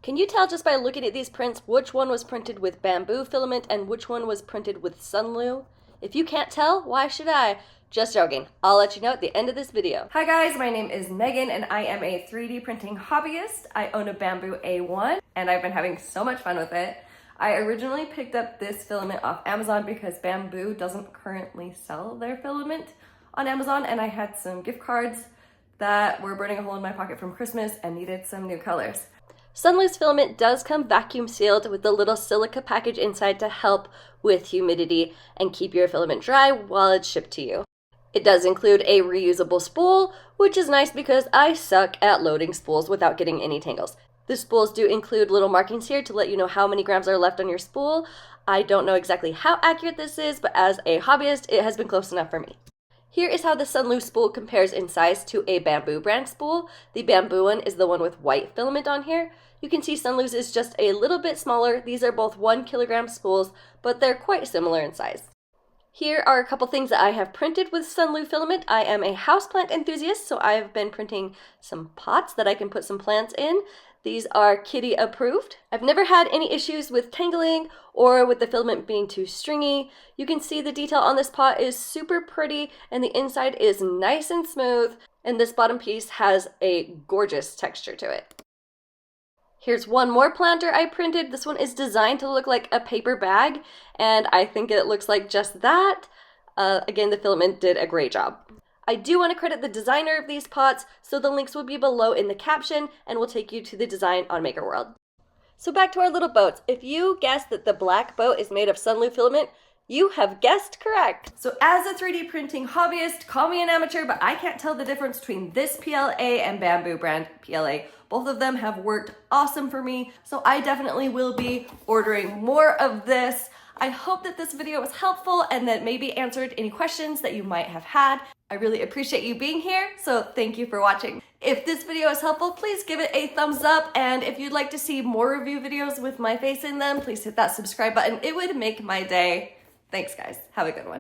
Can you tell just by looking at these prints which one was printed with Bambu filament and which one was printed with Sunlu? If you can't tell, why should I? Just joking. I'll let you know at the end of this video. Hi guys, my name is Megan and I am a 3D printing hobbyist. I own a Bambu A1 and I've been having so much fun with it. I originally picked up this filament off Amazon because Bambu doesn't currently sell their filament on Amazon, and I had some gift cards that were burning a hole in my pocket from Christmas and needed some new colors. Sunlu's filament does come vacuum sealed with a little silica package inside to help with humidity and keep your filament dry while it's shipped to you. It does include a reusable spool, which is nice because I suck at loading spools without getting any tangles. The spools do include little markings here to let you know how many grams are left on your spool. I don't know exactly how accurate this is, but as a hobbyist, it has been close enough for me. Here is how the Sunlu spool compares in size to a Bambu brand spool. The Bambu one is the one with white filament on here. You can see Sunlu's is just a little bit smaller. These are both 1 kilogram spools, but they're quite similar in size. Here are a couple things that I have printed with Sunlu filament. I am a houseplant enthusiast, so I have been printing some pots that I can put some plants in. These are kitty approved. I've never had any issues with tangling or with the filament being too stringy. You can see the detail on this pot is super pretty and the inside is nice and smooth, and this bottom piece has a gorgeous texture to it. Here's one more planter I printed. This one is designed to look like a paper bag, and I think it looks like just that. Again, the filament did a great job. I do want to credit the designer of these pots, so the links will be below in the caption and will take you to the design on MakerWorld. So back to our little boats. If you guessed that the black boat is made of Sunlu filament, you have guessed correct. So as a 3D printing hobbyist, call me an amateur, but I can't tell the difference between this PLA and Bambu brand PLA. Both of them have worked awesome for me, so I definitely will be ordering more of this. I hope that this video was helpful and that maybe answered any questions that you might have had. I really appreciate you being here, so thank you for watching. If this video is helpful, please give it a thumbs up, and if you'd like to see more review videos with my face in them, please hit that subscribe button. It would make my day. Thanks guys, have a good one.